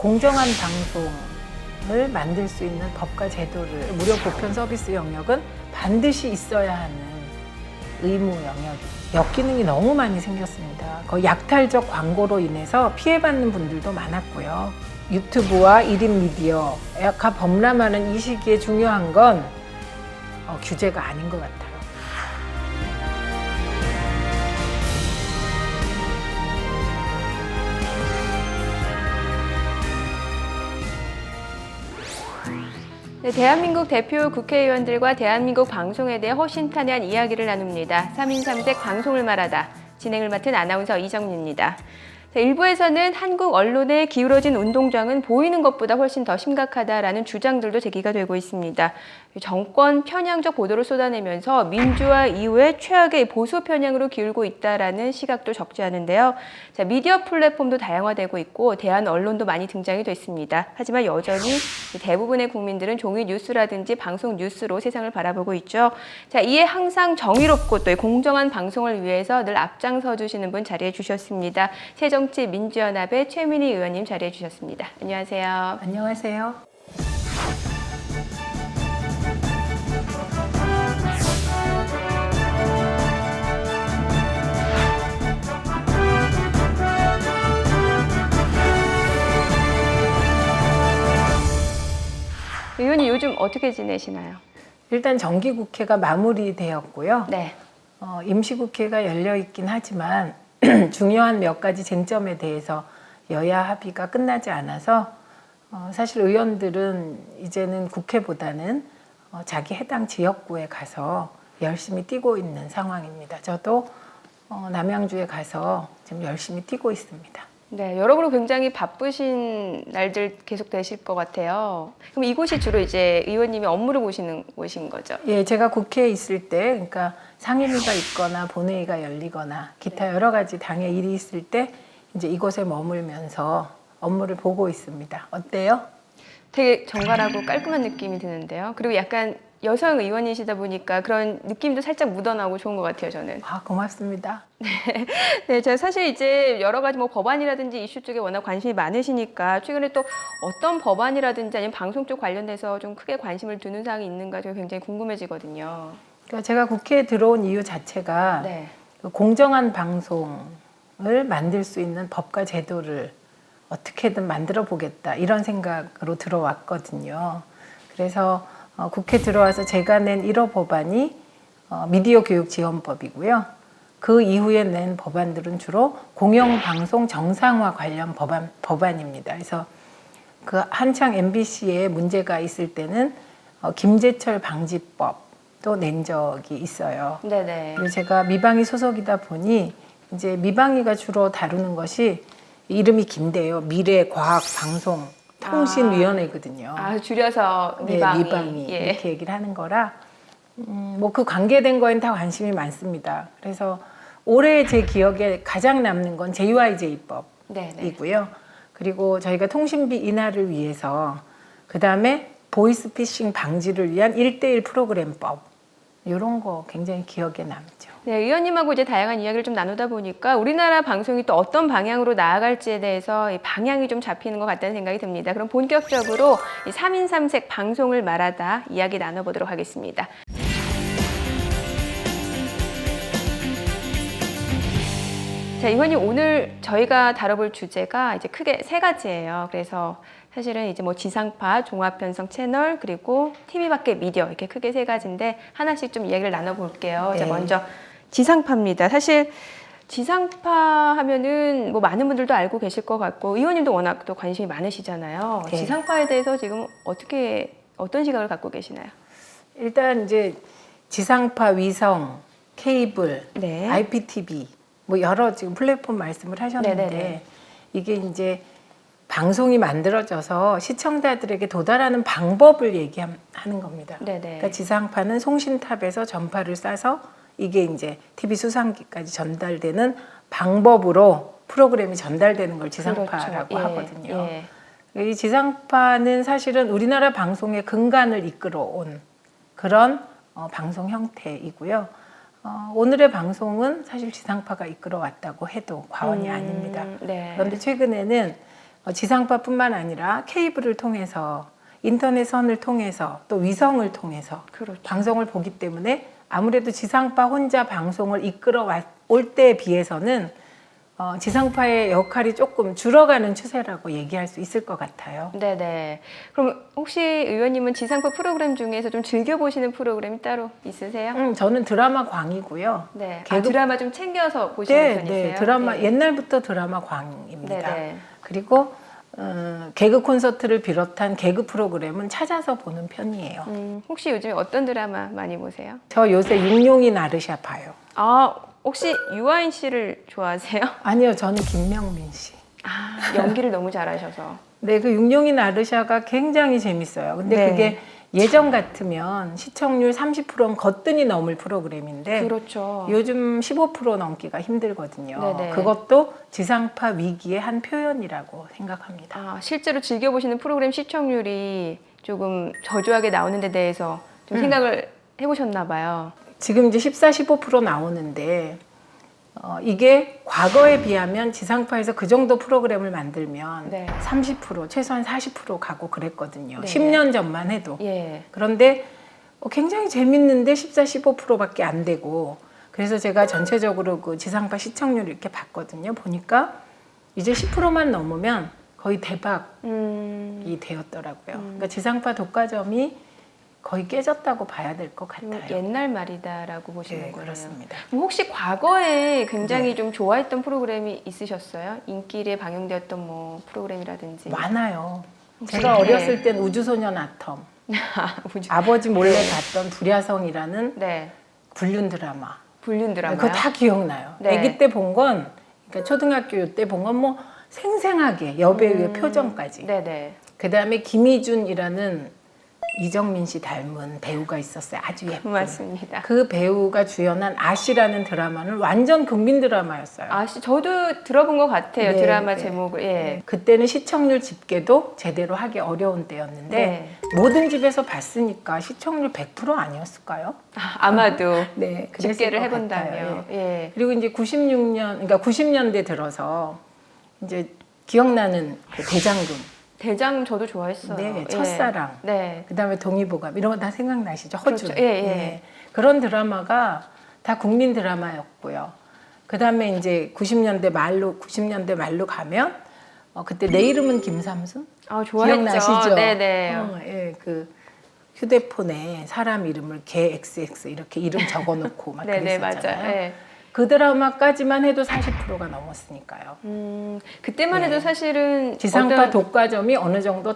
공정한 방송을 만들 수 있는 법과 제도를 무료 보편 서비스 영역은 반드시 있어야 하는 의무 영역이 역기능이 너무 많이 생겼습니다. 거의 약탈적 광고로 인해서 피해받는 분들도 많았고요. 유튜브와 1인 미디어가 범람하는 이 시기에 중요한 건 규제가 아닌 것 같아요. 네, 대한민국 대표 국회의원들과 대한민국 방송에 대해 허심탄회한 이야기를 나눕니다. 3인 3색 방송을 말하다. 진행을 맡은 아나운서 이정미입니다. 일부에서는 한국 언론에 기울어진 운동장은 보이는 것보다 훨씬 더 심각하다라는 주장들도 제기가 되고 있습니다. 정권 편향적 보도를 쏟아내면서 민주화 이후에 최악의 보수 편향으로 기울고 있다라는 시각도 적지 않은데요. 미디어 플랫폼도 다양화되고 있고 대한 언론도 많이 등장이 됐습니다. 하지만 여전히 대부분의 국민들은 종이 뉴스라든지 방송 뉴스로 세상을 바라보고 있죠. 이에 항상 정의롭고 또 공정한 방송을 위해서 늘 앞장서 주시는 분 자리해 주셨습니다. 새정치민주연합의 최민희 의원님 자리해 주셨습니다. 안녕하세요. 안녕하세요. 의원님 요즘 어떻게 지내시나요? 일단 정기국회가 마무리되었고요. 네. 임시국회가 열려 있긴 하지만 중요한 몇 가지 쟁점에 대해서 여야 합의가 끝나지 않아서 사실 의원들은 이제는 국회보다는 자기 해당 지역구에 가서 열심히 뛰고 있는 상황입니다. 저도 남양주에 가서 지금 열심히 뛰고 있습니다. 네, 여러모로 굉장히 바쁘신 날들 계속 되실 것 같아요. 그럼 이곳이 주로 이제 의원님이 업무를 보시는 곳인 거죠? 예, 제가 국회에 있을 때, 그러니까 상임위가 있거나 본회의가 열리거나 기타 여러 가지 당의 일이 있을 때 이제 이곳에 머물면서 업무를 보고 있습니다. 어때요? 되게 정갈하고 깔끔한 느낌이 드는데요. 그리고 약간 여성 의원이시다 보니까 그런 느낌도 살짝 묻어나고 좋은 것 같아요, 저는. 아, 고맙습니다. 네, 제가 사실 이제 여러 가지 뭐 법안이라든지 이슈 쪽에 워낙 관심이 많으시니까 최근에 또 어떤 법안이라든지 아니면 방송 쪽 관련돼서 좀 크게 관심을 두는 사항이 있는가 제가 굉장히 궁금해지거든요. 그러니까 제가 국회에 들어온 이유 자체가 네. 공정한 방송을 만들 수 있는 법과 제도를 어떻게든 만들어 보겠다 이런 생각으로 들어왔거든요. 그래서 국회 들어와서 제가 낸 1호 법안이 미디어 교육 지원법이고요. 그 이후에 낸 법안들은 주로 공영방송 정상화 관련 법안입니다. 그래서 그 한창 MBC에 문제가 있을 때는 김재철 방지법도 낸 적이 있어요. 네네. 그리고 제가 미방위 소속이다 보니 이제 미방위가 주로 다루는 것이 이름이 긴데요. 미래과학방송통신위원회거든요. 줄여서 네, 미방위. 미방위 예. 이렇게 얘기를 하는 거라 뭐 그 관계된 거엔 다 관심이 많습니다. 그래서 올해 제 기억에 가장 남는 건 JYJ법이고요. 그리고 저희가 통신비 인하를 위해서 그 다음에 보이스피싱 방지를 위한 1:1 프로그램법 이런 거 굉장히 기억에 남죠. 네, 의원님하고 이제 다양한 이야기를 좀 나누다 보니까 우리나라 방송이 또 어떤 방향으로 나아갈지에 대해서 이 방향이 좀 잡히는 것 같다는 생각이 듭니다. 그럼 본격적으로 이 3인 3색 방송을 말하다 이야기 나눠보도록 하겠습니다. 자, 의원님 오늘 저희가 다뤄볼 주제가 이제 크게 3가지예요. 그래서 사실은 이제 뭐 지상파, 종합편성 채널, 그리고 TV 밖의 미디어 이렇게 크게 3가지인데 하나씩 좀 이야기를 나눠볼게요. 네. 자, 먼저 지상파입니다. 사실 지상파 하면은 뭐 많은 분들도 알고 계실 것 같고 의원님도 워낙 또 관심이 많으시잖아요. 네. 지상파에 대해서 지금 어떤 시각을 갖고 계시나요? 일단 이제 지상파, 위성, 케이블, 네. IPTV 뭐 여러 지금 플랫폼 말씀을 하셨는데 네네네. 이게 이제 방송이 만들어져서 시청자들에게 도달하는 방법을 얘기하는 겁니다. 네네. 그러니까 지상파는 송신탑에서 전파를 쏴서 이게 이제 TV 수상기까지 전달되는 방법으로 프로그램이 전달되는 걸 지상파라고 그렇죠. 예, 하거든요. 예. 이 지상파는 사실은 우리나라 방송의 근간을 이끌어온 그런 방송 형태이고요. 오늘의 방송은 사실 지상파가 이끌어왔다고 해도 과언이 아닙니다. 네. 그런데 최근에는 지상파뿐만 아니라 케이블을 통해서 인터넷 선을 통해서 또 위성을 통해서 그렇죠. 방송을 보기 때문에 아무래도 지상파 혼자 방송을 이끌어 올 때에 비해서는 지상파의 역할이 조금 줄어가는 추세라고 얘기할 수 있을 것 같아요. 네네. 그럼 혹시 의원님은 지상파 프로그램 중에서 좀 즐겨보시는 프로그램이 따로 있으세요? 저는 드라마 광이고요. 네. 개그- 드라마 좀 챙겨서 보시는 편이세요? 네, 드라마 네. 옛날부터 드라마 광입니다. 네네. 그리고 개그 콘서트를 비롯한 개그 프로그램은 찾아서 보는 편이에요. 혹시 요즘에 어떤 드라마 많이 보세요? 저 요새 육룡이 나르샤 봐요. 아, 혹시 유아인 씨를 좋아하세요? 아니요, 저는 김명민 씨. 아, 연기를 너무 잘하셔서. 네, 그 육룡이 나르샤가 굉장히 재밌어요. 근데 네. 그게 예전 같으면 시청률 30%는 거뜬히 넘을 프로그램인데 그렇죠. 요즘 15% 넘기가 힘들거든요. 네네. 그것도 지상파 위기의 한 표현이라고 생각합니다. 아, 실제로 즐겨보시는 프로그램 시청률이 조금 저조하게 나오는 데 대해서 좀 생각을 해보셨나 봐요. 지금 이제 14, 15% 나오는데 이게 과거에 비하면 지상파에서 그 정도 프로그램을 만들면 네. 30%, 최소한 40% 가고 그랬거든요. 네. 10년 전만 해도. 예. 그런데 굉장히 재밌는데 14, 15%밖에 안 되고 그래서 제가 전체적으로 그 지상파 시청률을 이렇게 봤거든요. 보니까 이제 10%만 넘으면 거의 대박이 되었더라고요. 그러니까 지상파 독과점이 거의 깨졌다고 봐야 될 것 같아요. 옛날 말이다라고 보시는 네, 거예요. 그렇습니다. 그럼 혹시 과거에 굉장히 네. 좀 좋아했던 프로그램이 있으셨어요? 인기에 방영되었던 뭐 프로그램이라든지. 많아요. 혹시- 제가 네. 어렸을 땐 우주소년 아톰, 아버지 몰래 봤던 불야성이라는 네. 불륜 드라마. 불륜 드라마. 그거 다 기억나요. 네. 아기 때 본 건, 그러니까 초등학교 때 본 건 뭐 생생하게 여배우의 표정까지. 네네. 그 다음에 김희준이라는 이정민 씨 닮은 배우가 있었어요. 아주 예쁜. 맞습니다. 그 배우가 주연한 아씨라는 드라마는 완전 국민 드라마였어요. 저도 들어본 것 같아요. 네, 드라마 네. 제목을. 예. 그때는 시청률 집계도 제대로 하기 어려운 때였는데 네. 모든 집에서 봤으니까 시청률 100% 아니었을까요? 아마도 네, 그랬을 집계를 것 해본다면. 같아요. 예. 예. 그리고 이제 90년대 들어서 이제 기억나는 그 대장금, 대장 저도 좋아했어요. 네, 예. 첫사랑, 네. 그다음에 동의보감 이런 거 다 생각나시죠? 허준. 그렇죠. 예, 예. 그런 드라마가 다 국민 드라마였고요. 그다음에 이제 90년대 말로 가면 그때 내 이름은 김삼순 좋아했죠. 기억나시죠? 네네. 예, 그 휴대폰에 사람 이름을 개 XX 이렇게 이름 적어놓고 막 네네, 그랬었잖아요. 맞아요. 예. 그 드라마까지만 해도 40%가 넘었으니까요. 그때만 해도 네. 사실은 지상파 독과점이 어느 정도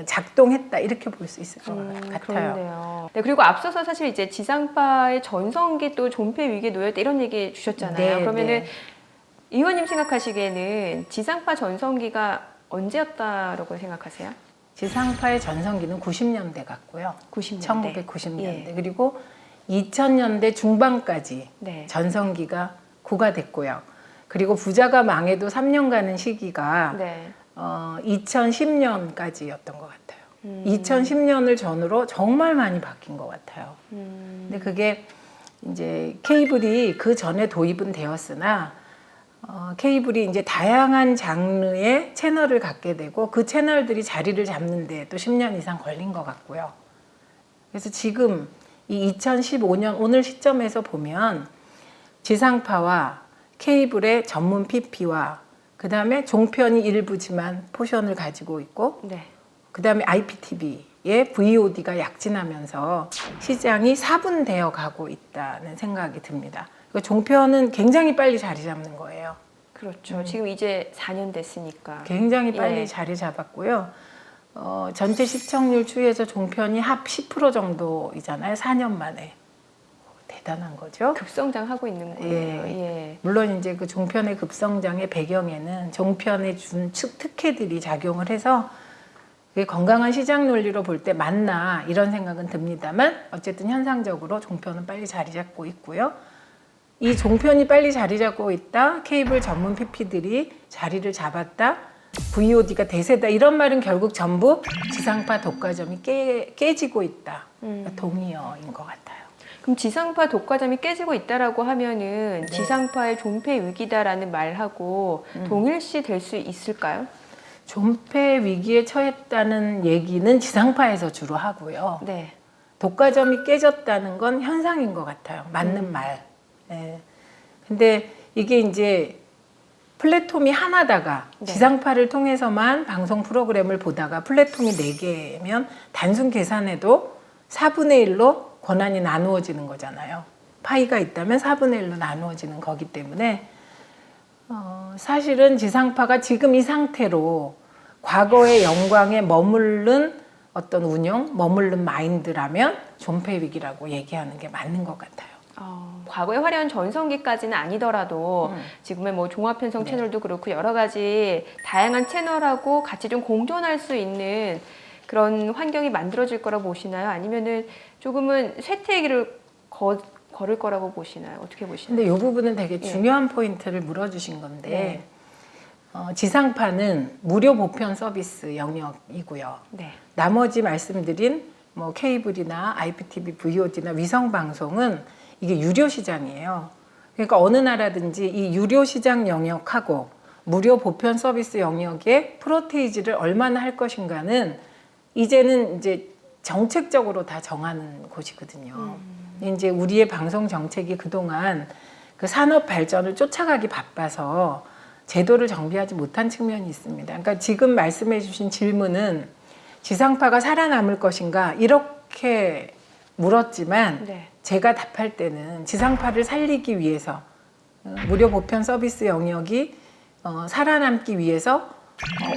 작동했다 이렇게 볼 수 있을 것 같아요. 그런데요. 네, 그리고 앞서서 사실 이제 지상파의 전성기 또 존폐 위기에 놓였다 이런 얘기 주셨잖아요. 네, 그러면은 네. 의원님 생각하시기에는 지상파 전성기가 언제였다라고 생각하세요? 지상파의 전성기는 90년대 같고요. 90년대. 1990년대 예. 그리고 2000년대 중반까지 네. 전성기가 구가 됐고요. 그리고 부자가 망해도 3년 가는 시기가 네. 2010년까지였던 것 같아요. 2010년을 전후로 정말 많이 바뀐 것 같아요. 근데 그게 이제 케이블이 그 전에 도입은 되었으나 케이블이 이제 다양한 장르의 채널을 갖게 되고 그 채널들이 자리를 잡는데 또 10년 이상 걸린 것 같고요. 그래서 지금 이 2015년 오늘 시점에서 보면 지상파와 케이블의 전문 PP와 그 다음에 종편이 일부지만 포션을 가지고 있고 네. 그 다음에 IPTV의 VOD가 약진하면서 시장이 사분되어 가고 있다는 생각이 듭니다. 종편은 굉장히 빨리 자리 잡는 거예요. 그렇죠. 지금 이제 4년 됐으니까. 굉장히 빨리 예. 자리 잡았고요. 전체 시청률 추이에서 종편이 합 10% 정도이잖아요. 4년 만에. 대단한 거죠. 급성장하고 있는 거예요. 예. 물론 이제 그 종편의 급성장의 배경에는 종편에 준 특혜들이 작용을 해서 그게 건강한 시장 논리로 볼 때 맞나 이런 생각은 듭니다만 어쨌든 현상적으로 종편은 빨리 자리 잡고 있고요. 이 종편이 빨리 자리 잡고 있다. 케이블 전문 PP들이 자리를 잡았다. VOD가 대세다. 이런 말은 결국 전부 지상파 독과점이 깨지고 있다. 동의어인 것 같아요. 그럼 지상파 독과점이 깨지고 있다라고 하면은 네. 지상파의 존폐 위기다라는 말하고 동일시 될 수 있을까요? 존폐 위기에 처했다는 얘기는 지상파에서 주로 하고요. 네. 독과점이 깨졌다는 건 현상인 것 같아요. 맞는 말. 예. 근데 이게 이제 플랫폼이 하나다가 네. 지상파를 통해서만 방송 프로그램을 보다가 플랫폼이 4개면 단순 계산해도 4분의 1로 권한이 나누어지는 거잖아요. 파이가 있다면 4분의 1로 나누어지는 거기 때문에 사실은 지상파가 지금 이 상태로 과거의 영광에 머무른 어떤 운영, 머무른 마인드라면 존폐 위기라고 얘기하는 게 맞는 것 같아요. 과거의 화려한 전성기까지는 아니더라도 지금의 뭐 종합편성 채널도 그렇고 여러 가지 다양한 채널하고 같이 좀 공존할 수 있는 그런 환경이 만들어질 거라고 보시나요? 아니면은 조금은 쇠퇴기를 걸을 거라고 보시나요? 어떻게 보시나요? 근데 이 부분은 되게 중요한 포인트를 물어주신 건데 지상파는 무료 보편 서비스 영역이고요. 네. 나머지 말씀드린 뭐 케이블이나 IPTV, VOD나 위성 방송은 이게 유료 시장이에요. 그러니까 어느 나라든지 이 유료 시장 영역하고 무료 보편 서비스 영역의 프로테이지를 얼마나 할 것인가는 이제는 이제 정책적으로 다 정하는 곳이거든요. 이제 우리의 방송 정책이 그동안 그 산업 발전을 쫓아가기 바빠서 제도를 정비하지 못한 측면이 있습니다. 그러니까 지금 말씀해 주신 질문은 지상파가 살아남을 것인가 이렇게 물었지만 네. 제가 답할 때는 지상파를 살리기 위해서 무료 보편 서비스 영역이 살아남기 위해서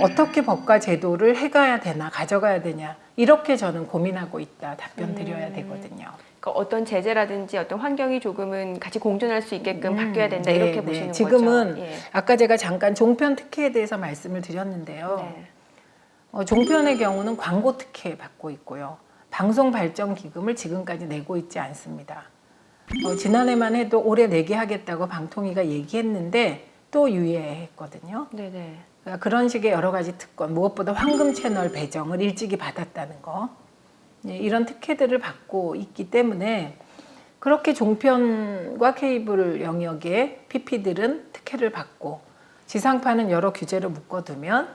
어떻게 법과 제도를 해가야 되나 가져가야 되냐 이렇게 저는 고민하고 있다 답변 드려야 되거든요. 그러니까 어떤 제재라든지 어떤 환경이 조금은 같이 공존할 수 있게끔 바뀌어야 된다 네, 이렇게 네. 보시는 지금은 거죠. 예. 아까 제가 잠깐 종편 특혜에 대해서 말씀을 드렸는데요. 네. 종편의 경우는 광고 특혜 받고 있고요. 방송 발전 기금을 지금까지 내고 있지 않습니다. 지난해만 해도 올해 내게 하겠다고 방통위가 얘기했는데 또 유예했거든요. 네네. 그러니까 그런 식의 여러 가지 특권, 무엇보다 황금 채널 배정을 일찍이 받았다는 거, 이런 특혜들을 받고 있기 때문에 그렇게 종편과 케이블 영역의 PP들은 특혜를 받고 지상파는 여러 규제를 묶어두면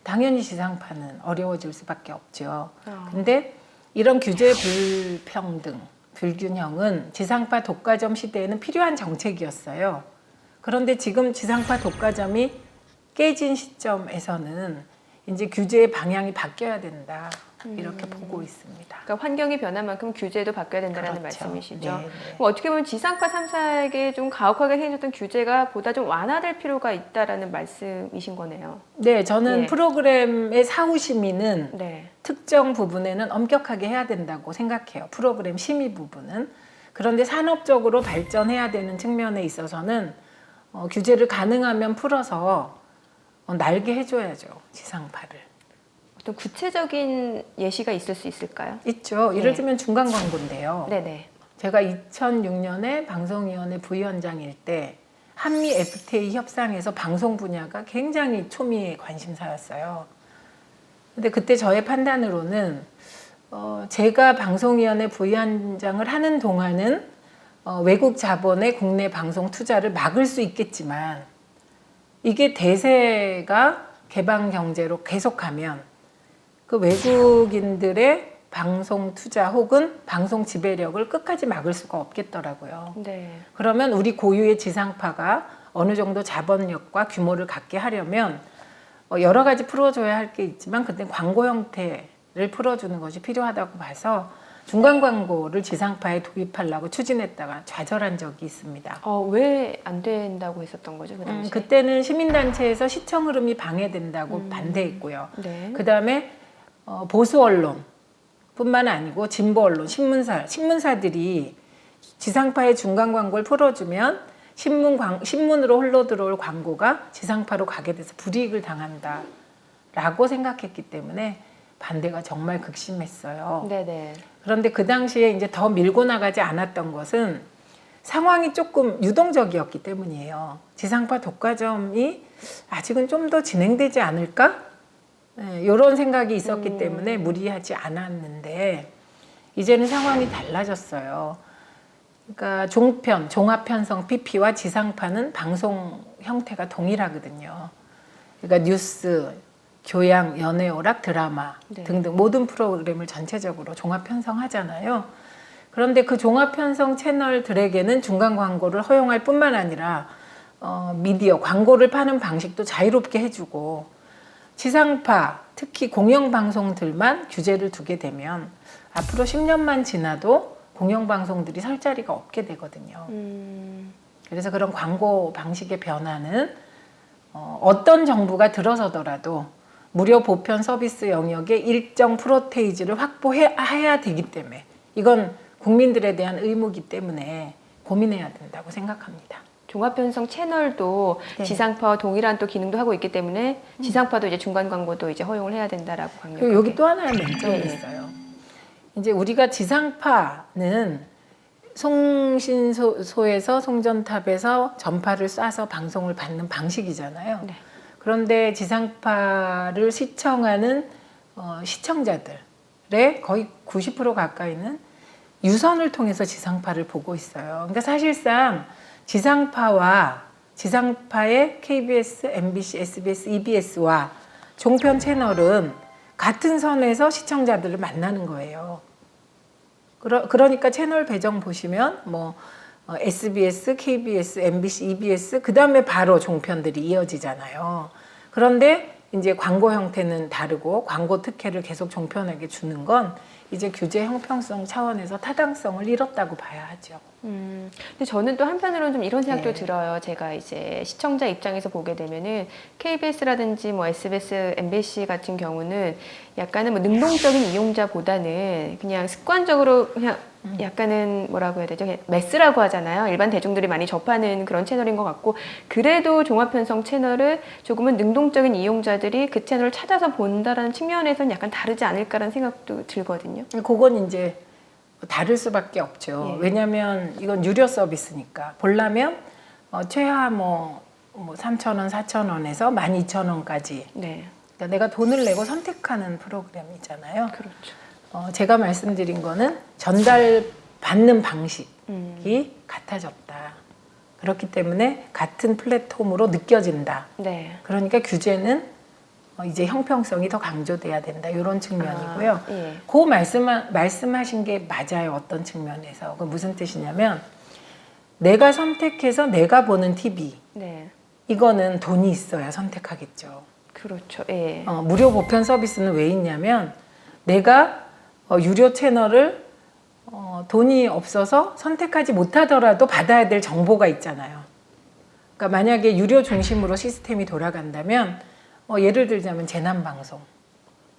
당연히 지상파는 어려워질 수밖에 없죠. 근데 이런 규제 불평등, 불균형은 지상파 독과점 시대에는 필요한 정책이었어요. 그런데 지금 지상파 독과점이 깨진 시점에서는 이제 규제의 방향이 바뀌어야 된다. 이렇게 보고 있습니다. 그러니까 환경이 변한 만큼 규제도 바뀌어야 된다는 그렇죠. 말씀이시죠. 네, 네. 그럼 어떻게 보면 지상파 3사에게 좀 가혹하게 생겼던 규제가 보다 좀 완화될 필요가 있다라는 말씀이신 거네요. 네, 저는 예. 프로그램의 사후 심의는 네. 특정 부분에는 엄격하게 해야 된다고 생각해요. 프로그램 심의 부분은. 그런데 산업적으로 발전해야 되는 측면에 있어서는 규제를 가능하면 풀어서 날게 해줘야죠. 지상파를. 어떤 구체적인 예시가 있을 수 있을까요? 있죠. 예를 들면 중간 광고인데요. 네네. 제가 2006년에 방송위원회 부위원장일 때 한미 FTA 협상에서 방송 분야가 굉장히 초미의 관심사였어요. 근데 그때 저의 판단으로는 제가 방송위원회 부위원장을 하는 동안은 외국 자본의 국내 방송 투자를 막을 수 있겠지만 이게 대세가 개방 경제로 계속가면 그 외국인들의 방송 투자 혹은 방송 지배력을 끝까지 막을 수가 없겠더라고요. 네. 그러면 우리 고유의 지상파가 어느 정도 자본력과 규모를 갖게 하려면 여러 가지 풀어줘야 할 게 있지만 그때 광고 형태를 풀어주는 것이 필요하다고 봐서 중간 광고를 지상파에 도입하려고 추진했다가 좌절한 적이 있습니다. 왜 안 된다고 했었던 거죠, 그 당시에? 그때는 시민단체에서 시청 흐름이 방해된다고 반대했고요. 네. 그 다음에 보수 언론 뿐만 아니고 진보 언론, 신문사들이 지상파의 중간 광고를 풀어주면 신문으로 흘러 들어올 광고가 지상파로 가게 돼서 불이익을 당한다라고 생각했기 때문에 반대가 정말 극심했어요. 네네. 그런데 그 당시에 이제 더 밀고 나가지 않았던 것은 상황이 조금 유동적이었기 때문이에요. 지상파 독과점이 아직은 좀 더 진행되지 않을까? 네, 이런 생각이 있었기 때문에 무리하지 않았는데 이제는 상황이 달라졌어요. 그러니까 종편, 종합편성 PP와 지상파는 방송 형태가 동일하거든요. 그러니까 뉴스, 교양, 연애, 오락, 드라마 네. 등등 모든 프로그램을 전체적으로 종합 편성하잖아요. 그런데 그 종합 편성 채널들에게는 중간 광고를 허용할 뿐만 아니라 미디어, 광고를 파는 방식도 자유롭게 해주고 지상파, 특히 공영방송들만 규제를 두게 되면 앞으로 10년만 지나도 공영방송들이 설 자리가 없게 되거든요. 그래서 그런 광고 방식의 변화는 어떤 정부가 들어서더라도 무료 보편 서비스 영역의 일정 프로테이지를 확보해야 되기 때문에 이건 국민들에 대한 의무이기 때문에 고민해야 된다고 생각합니다. 종합편성 채널도 네. 지상파와 동일한 또 기능도 하고 있기 때문에 지상파도 이제 중간 광고도 이제 허용을 해야 된다라고 강력하게. 그리고 여기 또 하나의 맹점이 네. 있어요. 이제 우리가 지상파는 송신소에서 송전탑에서 전파를 쏴서 방송을 받는 방식이잖아요. 네. 그런데 지상파를 시청하는 시청자들의 거의 90% 가까이는 유선을 통해서 지상파를 보고 있어요. 그러니까 사실상 지상파의 KBS, MBC, SBS, EBS와 종편 채널은 같은 선에서 시청자들을 만나는 거예요. 그러니까 채널 배정 보시면 SBS, KBS, MBC, EBS 그 다음에 바로 종편들이 이어지잖아요. 그런데 이제 광고 형태는 다르고 광고 특혜를 계속 종편에게 주는 건 이제 규제 형평성 차원에서 타당성을 잃었다고 봐야 하죠. 근데 저는 또 한편으로는 좀 이런 생각도 네. 들어요. 제가 이제 시청자 입장에서 보게 되면은 KBS라든지 SBS, MBC 같은 경우는 약간은 능동적인 이용자보다는 그냥 습관적으로 그냥 약간은 뭐라고 해야 되죠? 그냥 매스라고 하잖아요. 일반 대중들이 많이 접하는 그런 채널인 것 같고 그래도 종합편성 채널을 조금은 능동적인 이용자들이 그 채널을 찾아서 본다라는 측면에서는 약간 다르지 않을까라는 생각도 들거든요. 그건 이제 다를 수밖에 없죠. 예. 왜냐하면 이건 유료 서비스니까 보려면 최하 3,000원, 4,000원에서 12,000원까지 네, 그러니까 내가 돈을 내고 선택하는 프로그램이잖아요. 그렇죠. 제가 말씀드린 거는 전달받는 방식이 같아졌다. 그렇기 때문에 같은 플랫폼으로 느껴진다. 네. 그러니까 규제는 이제 형평성이 더 강조돼야 된다. 이런 측면이고요. 예. 그 말씀하신 게 맞아요. 어떤 측면에서. 그 무슨 뜻이냐면 내가 선택해서 내가 보는 TV 네. 이거는 돈이 있어야 선택하겠죠. 그렇죠. 예. 무료 보편 서비스는 왜 있냐면 내가 유료 채널을 돈이 없어서 선택하지 못하더라도 받아야 될 정보가 있잖아요. 그러니까 만약에 유료 중심으로 시스템이 돌아간다면 예를 들자면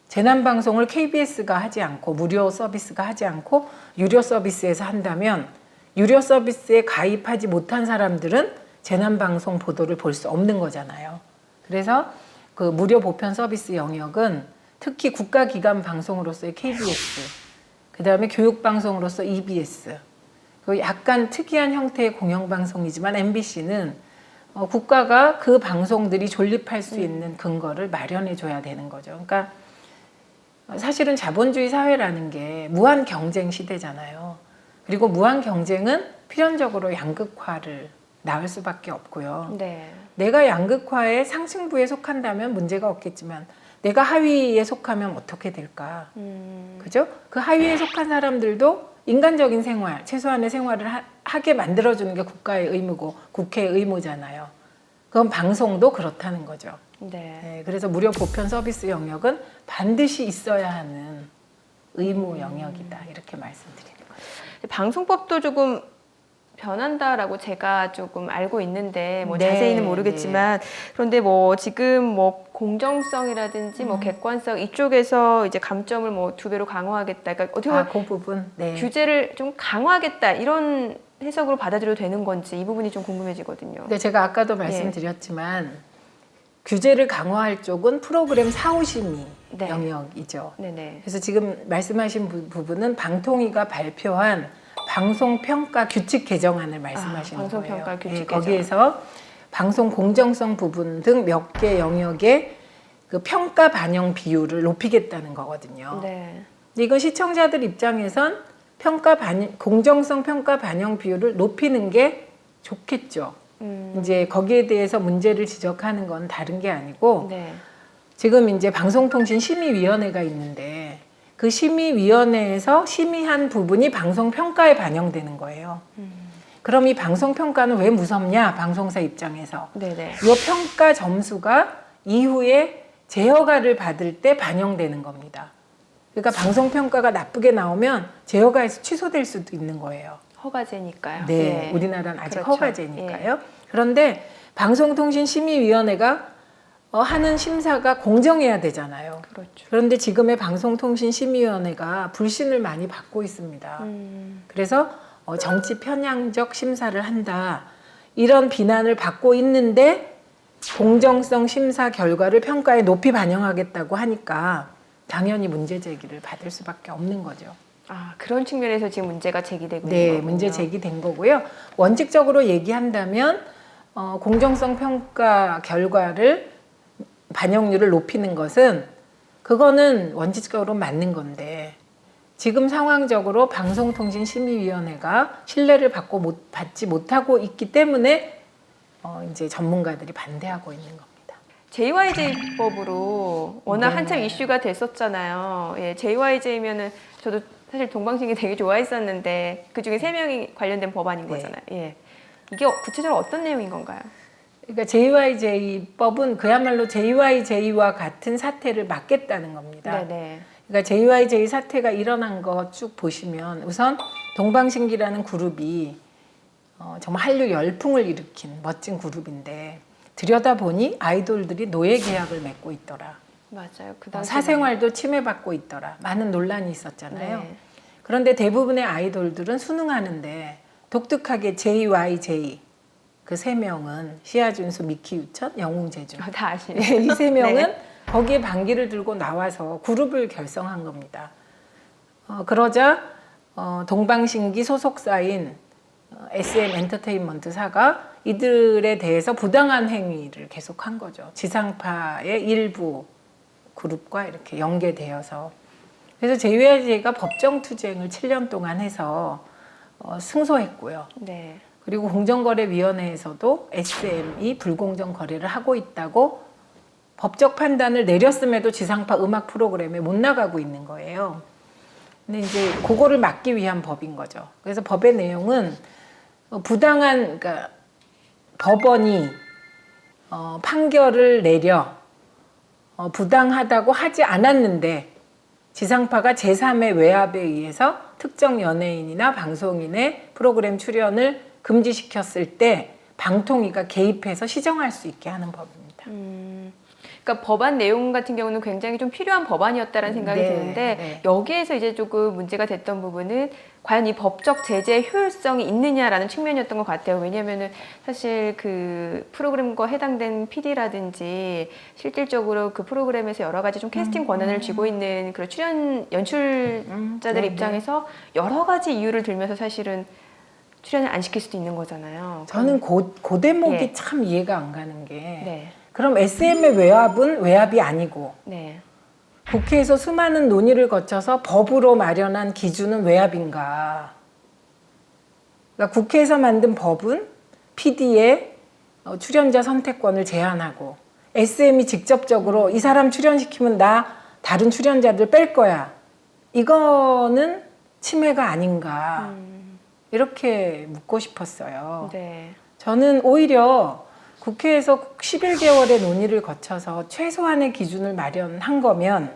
재난방송을 KBS가 하지 않고 무료 서비스가 하지 않고 유료 서비스에서 한다면 유료 서비스에 가입하지 못한 사람들은 재난방송 보도를 볼 수 없는 거잖아요. 그래서 그 무료 보편 서비스 영역은 특히 국가기관 방송으로서의 KBS, 그 다음에 교육방송으로서 EBS, 그 약간 특이한 형태의 공영방송이지만 MBC는 국가가 그 방송들이 존립할 수 있는 근거를 마련해 줘야 되는 거죠. 그러니까 사실은 자본주의 사회라는 게 무한 경쟁 시대잖아요. 그리고 무한 경쟁은 필연적으로 양극화를 낳을 수밖에 없고요. 네. 내가 양극화의 상층부에 속한다면 문제가 없겠지만 내가 하위에 속하면 어떻게 될까? 그죠? 그 하위에 속한 사람들도 인간적인 생활, 최소한의 생활을 하게 만들어주는 게 국가의 의무고 국회의 의무잖아요. 그건 방송도 그렇다는 거죠. 네. 네, 그래서 무료 보편 서비스 영역은 반드시 있어야 하는 의무 영역이다. 이렇게 말씀드리는 거죠. 방송법도 조금 변한다라고 제가 조금 알고 있는데 네, 자세히는 모르겠지만 그런데 지금 공정성이라든지 객관성 이쪽에서 이제 감점을 2배로 강화하겠다. 그러니까 어떻게 보면 그 부분. 네. 규제를 좀 강화하겠다 이런 해석으로 받아들여도 되는 건지 이 부분이 좀 궁금해지거든요. 근데 제가 아까도 말씀드렸지만 규제를 강화할 쪽은 프로그램 사후심의 네. 영역이죠. 네네. 그래서 지금 말씀하신 부분은 방통위가 발표한 방송평가 규칙 개정안을 말씀하시는 방송평가 거예요. 규칙 개정. 거기에서 방송 공정성 부분 등 몇 개 영역의 그 평가 반영 비율을 높이겠다는 거거든요. 네. 근데 이건 시청자들 입장에선 공정성 평가 반영 비율을 높이는 게 좋겠죠. 이제 거기에 대해서 문제를 지적하는 건 다른 게 아니고 네. 지금 이제 방송통신심의위원회가 있는데 그 심의위원회에서 심의한 부분이 방송평가에 반영되는 거예요. 그럼 이 방송평가는 왜 무섭냐? 방송사 입장에서. 네네. 이 평가 점수가 이후에 제어가를 받을 때 반영되는 겁니다. 그러니까 방송평가가 나쁘게 나오면 제어가에서 취소될 수도 있는 거예요. 허가제니까요. 네, 예. 우리나라는 아직 그렇죠. 허가제니까요. 그런데 방송통신심의위원회가 하는 심사가 공정해야 되잖아요. 그렇죠. 그런데 지금의 방송통신심의위원회가 불신을 많이 받고 있습니다. 그래서 정치 편향적 심사를 한다. 이런 비난을 받고 있는데 공정성 심사 결과를 평가에 높이 반영하겠다고 하니까 당연히 문제 제기를 받을 수밖에 없는 거죠. 아, 그런 측면에서 지금 문제가 제기되고 네, 있는 거군요. 문제 제기된 거고요. 원칙적으로 얘기한다면 공정성 평가 결과를 반영률을 높이는 것은 그거는 원칙적으로 맞는 건데 지금 상황적으로 방송통신심의위원회가 신뢰를 받지 못하고 있기 때문에 이제 전문가들이 반대하고 있는 겁니다. JYJ법으로 워낙 네. 한참 이슈가 됐었잖아요. 예, JYJ면은 저도 사실 동방신기 되게 좋아했었는데 그 중에 3명이 관련된 법안인 네. 거잖아요. 예. 이게 구체적으로 어떤 내용인 건가요? 그러니까 JYJ법은 그야말로 JYJ와 같은 사태를 막겠다는 겁니다. 네네. 그러니까 JYJ 사태가 일어난 거 쭉 보시면 우선 동방신기라는 그룹이 정말 한류 열풍을 일으킨 멋진 그룹인데 들여다보니 아이돌들이 노예 계약을 맺고 있더라. 맞아요. 그 당시 사생활도 침해받고 있더라. 많은 논란이 있었잖아요. 네. 그런데 대부분의 아이돌들은 순응하는데 독특하게 JYJ 그 3명은 시아준수, 미키유천, 영웅재준 다 아시네. 이 3명은 네. 거기에 반기를 들고 나와서 그룹을 결성한 겁니다. 그러자 동방신기 소속사인 SM 엔터테인먼트사가 이들에 대해서 부당한 행위를 계속한 거죠. 지상파의 일부 그룹과 이렇게 연계되어서. 그래서 JYJ가 법정 투쟁을 7년 동안 해서 승소했고요. 네. 그리고 공정거래위원회에서도 SM이 불공정 거래를 하고 있다고 법적 판단을 내렸음에도 지상파 음악 프로그램에 못 나가고 있는 거예요. 근데 이제 그거를 막기 위한 법인 거죠. 그래서 법의 내용은 부당한, 그러니까 법원이 판결을 내려 부당하다고 하지 않았는데 지상파가 제3의 외압에 의해서 특정 연예인이나 방송인의 프로그램 출연을 금지시켰을 때 방통위가 개입해서 시정할 수 있게 하는 법입니다. 그러니까 법안 내용 같은 경우는 굉장히 좀 필요한 법안이었다라는 생각이 네, 드는데 네. 여기에서 이제 조금 문제가 됐던 부분은 과연 이 법적 제재의 효율성이 있느냐라는 측면이었던 것 같아요. 왜냐하면은 사실 그 프로그램과 해당된 PD라든지 실질적으로 그 프로그램에서 여러 가지 좀 캐스팅 권한을 쥐고 있는 그런 출연 연출자들 네, 입장에서 여러 가지 이유를 들면서 사실은 출연을 안 시킬 수도 있는 거잖아요. 저는 그 대목이 예. 참 이해가 안 가는 게 네, 그럼 SM의 외압은 외압이 아니고 네, 국회에서 수많은 논의를 거쳐서 법으로 마련한 기준은 외압인가? 그러니까 국회에서 만든 법은 PD의 출연자 선택권을 제한하고 SM이 직접적으로 이 사람 출연시키면 나 다른 출연자들 뺄 거야. 이거는 침해가 아닌가? 이렇게 묻고 싶었어요. 네. 저는 오히려 국회에서 11개월의 논의를 거쳐서 최소한의 기준을 마련한 거면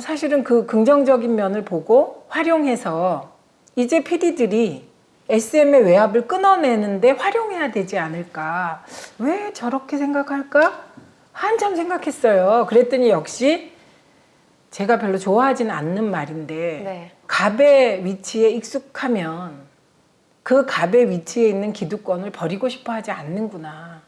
사실은 그 긍정적인 면을 보고 활용해서 이제 PD들이 SM의 외압을 끊어내는데 활용해야 되지 않을까. 왜 저렇게 생각할까? 한참 생각했어요. 그랬더니 역시 제가 별로 좋아하지는 않는 말인데 네. 갑의 위치에 익숙하면 그 갑의 위치에 있는 기득권을 버리고 싶어 하지 않는구나.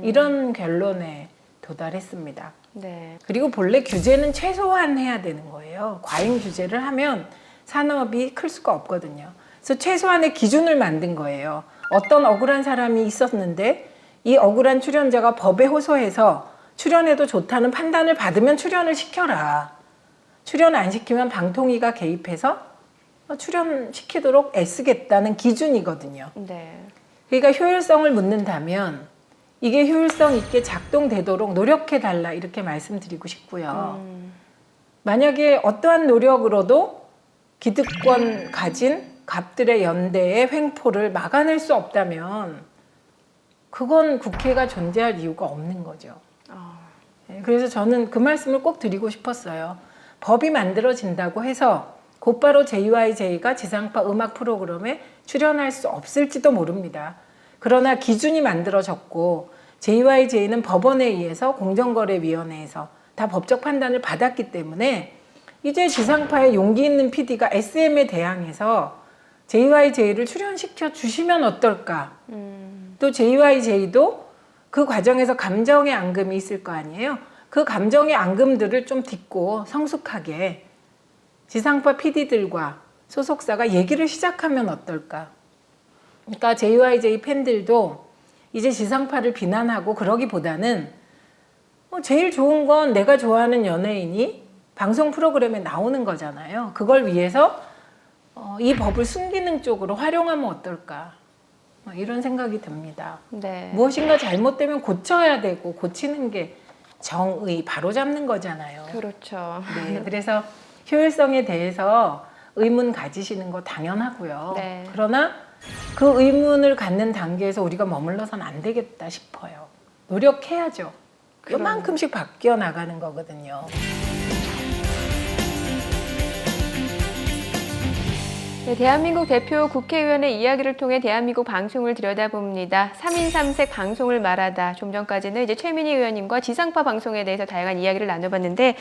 이런 결론에 도달했습니다. 네. 그리고 본래 규제는 최소한 해야 되는 거예요. 과잉 규제를 하면 산업이 클 수가 없거든요. 그래서 최소한의 기준을 만든 거예요. 어떤 억울한 사람이 있었는데 이 억울한 출연자가 법에 호소해서 출연해도 좋다는 판단을 받으면 출연을 시켜라. 출연 안 시키면 방통위가 개입해서 출연시키도록 애쓰겠다는 기준이거든요. 네. 그러니까 효율성을 묻는다면 이게 효율성 있게 작동되도록 노력해달라 이렇게 말씀드리고 싶고요. 만약에 어떠한 노력으로도 기득권 가진 갑들의 연대의 횡포를 막아낼 수 없다면 그건 국회가 존재할 이유가 없는 거죠. 그래서 저는 그 말씀을 꼭 드리고 싶었어요. 법이 만들어진다고 해서 곧바로 JYJ가 지상파 음악 프로그램에 출연할 수 없을지도 모릅니다. 그러나 기준이 만들어졌고 JYJ는 법원에 의해서 공정거래위원회에서 다 법적 판단을 받았기 때문에 이제 지상파의 용기 있는 PD가 SM에 대항해서 JYJ를 출연시켜 주시면 어떨까? 또 JYJ도 그 과정에서 감정의 앙금이 있을 거 아니에요? 그 감정의 앙금들을 좀 딛고 성숙하게 지상파 PD들과 소속사가 얘기를 시작하면 어떨까? 그러니까 JYJ 팬들도 이제 지상파를 비난하고 그러기보다는 제일 좋은 건 내가 좋아하는 연예인이 방송 프로그램에 나오는 거잖아요. 그걸 위해서 이 법을 순기능 쪽으로 활용하면 어떨까? 이런 생각이 듭니다. 네. 무엇인가 잘못되면 고쳐야 되고 고치는 게 정의, 바로잡는 거잖아요. 그렇죠. 네, 그래서 효율성에 대해서 의문 가지시는 거 당연하고요. 네. 그러나 그 의문을 갖는 단계에서 우리가 머물러선 안 되겠다 싶어요. 노력해야죠. 요만큼씩 바뀌어 나가는 거거든요. 네, 대한민국 대표 국회의원의 이야기를 통해 대한민국 방송을 들여다봅니다. 3인 3색 방송을 말하다. 좀 전까지는 이제 최민희 의원님과 지상파 방송에 대해서 다양한 이야기를 나눠봤는데,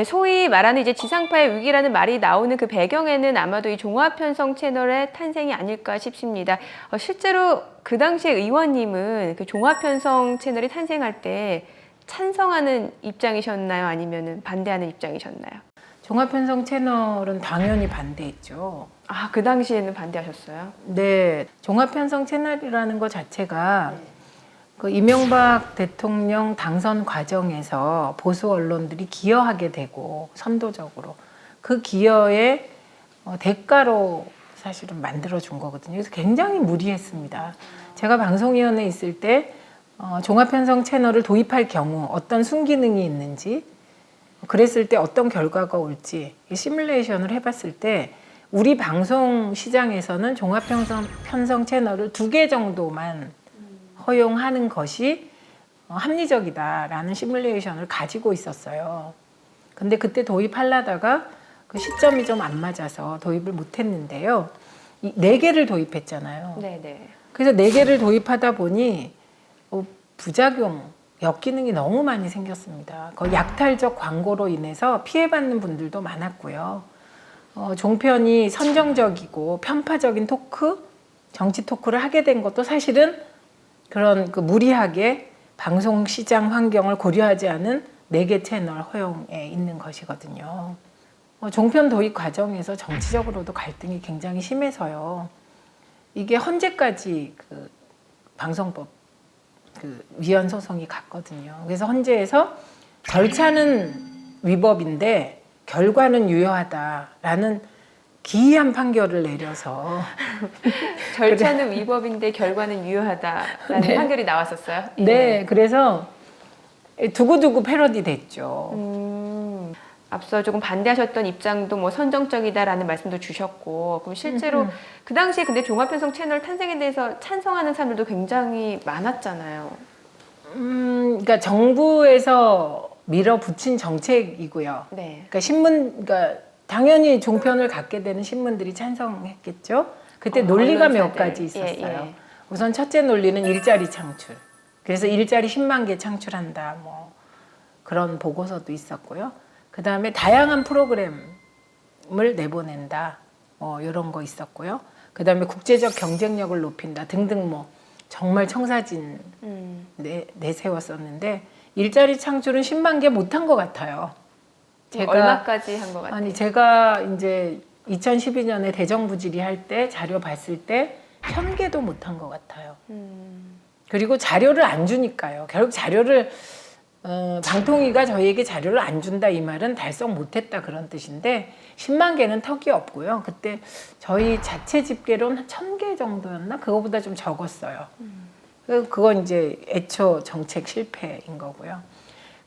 소위 말하는 이제 지상파의 위기라는 말이 나오는 그 배경에는 아마도 이 종합편성 채널의 탄생이 아닐까 싶습니다. 실제로 그 당시에 의원님은 그 종합편성 채널이 탄생할 때 찬성하는 입장이셨나요? 아니면 반대하는 입장이셨나요? 종합편성 채널은 당연히 반대했죠. 아, 그 당시에는 반대하셨어요? 네, 종합편성 채널이라는 것 자체가 그 이명박 대통령 당선 과정에서 보수 언론들이 기여하게 되고 선도적으로 그 기여의 대가로 사실은 만들어준 거거든요. 그래서 굉장히 무리했습니다. 제가 방송위원회에 있을 때 종합편성 채널을 도입할 경우 어떤 순기능이 있는지 그랬을 때 어떤 결과가 올지 시뮬레이션을 해봤을 때 우리 방송 시장에서는 종합편성 채널을 2개 정도만 허용하는 것이 합리적이다라는 시뮬레이션을 가지고 있었어요. 근데 그때 도입하려다가 그 시점이 좀 안 맞아서 도입을 못했는데요. 4개를 도입했잖아요. 네네. 그래서 4개를 도입하다 보니 부작용, 역기능이 너무 많이 생겼습니다. 약탈적 광고로 인해서 피해받는 분들도 많았고요. 종편이 선정적이고 편파적인 토크, 정치 토크를 하게 된 것도 사실은 그런 무리하게 방송 시장 환경을 고려하지 않은 4개 채널 허용에 있는 것이거든요. 종편 도입 과정에서 정치적으로도 갈등이 굉장히 심해서요. 이게 헌재까지 방송법 위헌 소송이 갔거든요. 그래서 헌재에서 절차는 위법인데 결과는 유효하다라는 기이한 판결을 내려서 절차는 위법인데 결과는 유효하다라는 네. 판결이 나왔었어요? 네, 그래서 두고두고 패러디 됐죠. 앞서 조금 반대하셨던 입장도 뭐 선정적이다라는 말씀도 주셨고, 그럼 실제로 그 당시에 근데 종합편성 채널 탄생에 대해서 찬성하는 사람들도 굉장히 많았잖아요. 그러니까 정부에서 밀어붙인 정책이고요. 네. 그러니까 당연히 종편을 갖게 되는 신문들이 찬성했겠죠. 그때 논리가 언론사들. 몇 가지 있었어요. 예. 우선 첫째 논리는 일자리 창출. 그래서 일자리 10만 개 창출한다. 뭐 그런 보고서도 있었고요. 그 다음에 다양한 프로그램을 내보낸다. 이런 거 있었고요. 그 다음에 국제적 경쟁력을 높인다 등등 정말 청사진 내세웠었는데 일자리 창출은 10만 개 못한 것 같아요. 얼마까지 한 것 같아요? 아니 제가 이제 2012년에 대정부질의 할 때 자료 봤을 때 1000개도 못한 것 같아요. 그리고 자료를 안 주니까요. 결국 자료를 방통위가 저희에게 자료를 안 준다 이 말은 달성 못했다 그런 뜻인데 10만 개는 턱이 없고요. 그때 저희 자체 집계로는 1000개 정도였나? 그거보다 좀 적었어요. 그건 이제 애초 정책 실패인 거고요.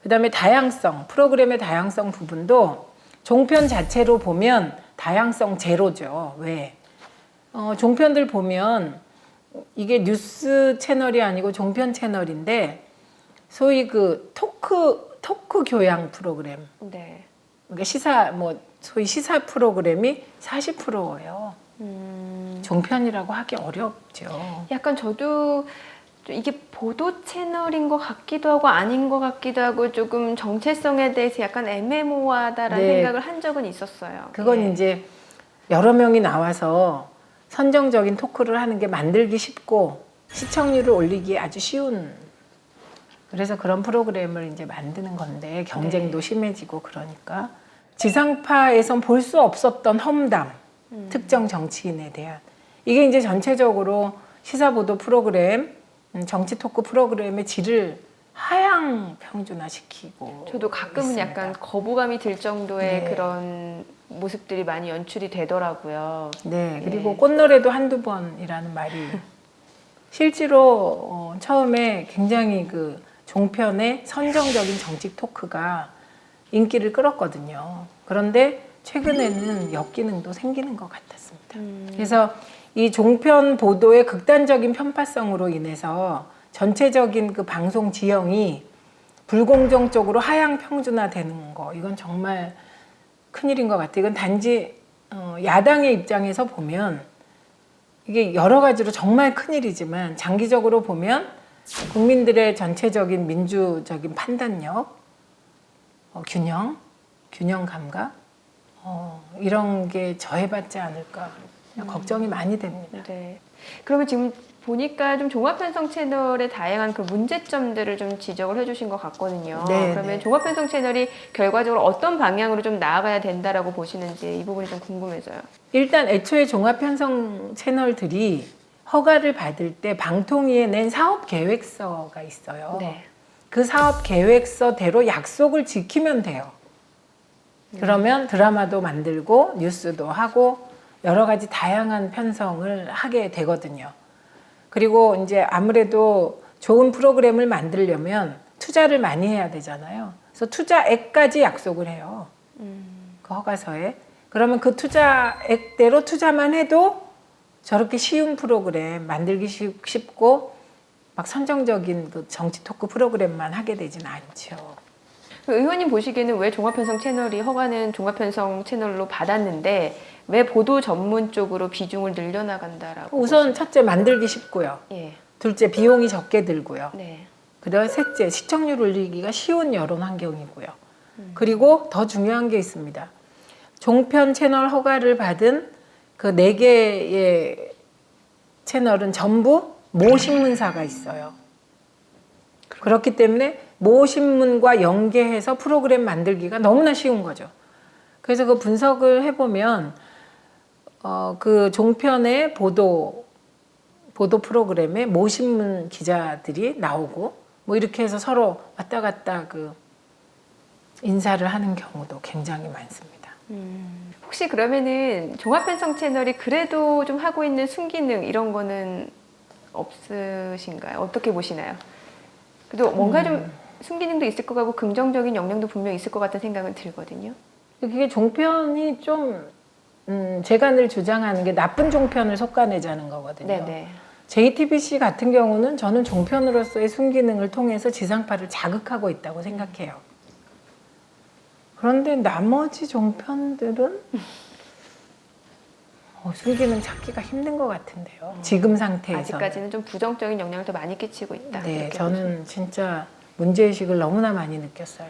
그다음에 다양성, 프로그램의 다양성 부분도 종편 자체로 보면 다양성 제로죠. 왜? 종편들 보면 이게 뉴스 채널이 아니고 종편 채널인데 소위 그 토크 교양 프로그램, 네. 그러니까 소위 시사 프로그램이 40%예요. 종편이라고 하기 어렵죠. 약간 저도 좀 이게 보도 채널인 것 같기도 하고 아닌 것 같기도 하고 조금 정체성에 대해서 약간 애매모호하다라는 네. 생각을 한 적은 있었어요. 그건 예. 이제 여러 명이 나와서 선정적인 토크를 하는 게 만들기 쉽고 시청률을 올리기 아주 쉬운, 그래서 그런 프로그램을 이제 만드는 건데 경쟁도 심해지고 그러니까 지상파에선 볼 수 없었던 험담, 특정 정치인에 대한, 이게 이제 전체적으로 시사보도 프로그램, 정치 토크 프로그램의 질을 하향 평준화시키고 저도 가끔은 있습니다. 약간 거부감이 들 정도의 네. 그런 모습들이 많이 연출이 되더라고요. 네, 그리고 예. 꽃노래도 한두 번이라는 말이 실제로 처음에 굉장히 그 종편의 선정적인 정치 토크가 인기를 끌었거든요. 그런데 최근에는 역기능도 생기는 것 같았습니다. 그래서 이 종편 보도의 극단적인 편파성으로 인해서 전체적인 그 방송 지형이 불공정적으로 하향 평준화되는 거, 이건 정말 큰일인 것 같아요. 이건 단지 야당의 입장에서 보면 이게 여러 가지로 정말 큰일이지만 장기적으로 보면 국민들의 전체적인 민주적인 판단력, 균형 감각, 이런 게 저해받지 않을까 걱정이 많이 됩니다. 네. 그러면 지금 보니까 좀 종합편성 채널의 다양한 그 문제점들을 좀 지적을 해주신 것 같거든요. 네, 그러면 네. 종합편성 채널이 결과적으로 어떤 방향으로 좀 나아가야 된다라고 보시는지 이 부분이 좀 궁금해져요. 일단 애초에 종합편성 채널들이 허가를 받을 때 방통위에 낸 사업 계획서가 있어요. 네. 그 사업 계획서대로 약속을 지키면 돼요. 그러면 드라마도 만들고 뉴스도 하고 여러 가지 다양한 편성을 하게 되거든요. 그리고 이제 아무래도 좋은 프로그램을 만들려면 투자를 많이 해야 되잖아요. 그래서 투자액까지 약속을 해요. 그 허가서에. 그러면 그 투자액대로 투자만 해도 저렇게 쉬운 프로그램 만들기 쉽고 막 선정적인 그 정치 토크 프로그램만 하게 되진 않죠. 의원님 보시기에는 왜 종합편성 채널이 허가는 종합편성 채널로 받았는데 왜 보도 전문 쪽으로 비중을 늘려나간다라고? 우선 첫째 만들기 쉽고요. 예. 둘째 비용이 적게 들고요. 네. 그다음에 셋째 시청률 올리기가 쉬운 여론 환경이고요. 그리고 더 중요한 게 있습니다. 종편 채널 허가를 받은 그 4개의 채널은 전부 모 신문사가 있어요. 그렇기 때문에 모 신문과 연계해서 프로그램 만들기가 너무나 쉬운 거죠. 그래서 그 분석을 해보면 그 종편의 보도 프로그램에 모 신문 기자들이 나오고 뭐 이렇게 해서 서로 왔다 갔다 그 인사를 하는 경우도 굉장히 많습니다. 혹시 그러면은 종합편성 채널이 그래도 좀 하고 있는 순기능 이런 거는 없으신가요? 어떻게 보시나요? 그래도 뭔가 좀 순기능도 있을 것 같고 긍정적인 영향도 분명히 있을 것 같은 생각은 들거든요. 그게 종편이 좀 제가 늘 주장하는 게 나쁜 종편을 솎아내자는 거거든요. 네네. JTBC 같은 경우는 저는 종편으로서의 순기능을 통해서 지상파를 자극하고 있다고 생각해요. 그런데 나머지 종편들은 순기능 찾기가 힘든 것 같은데요. 지금 상태에서. 아직까지는 좀 부정적인 영향을 더 많이 끼치고 있다. 네, 이렇게 저는 진짜 문제의식을 너무나 많이 느꼈어요.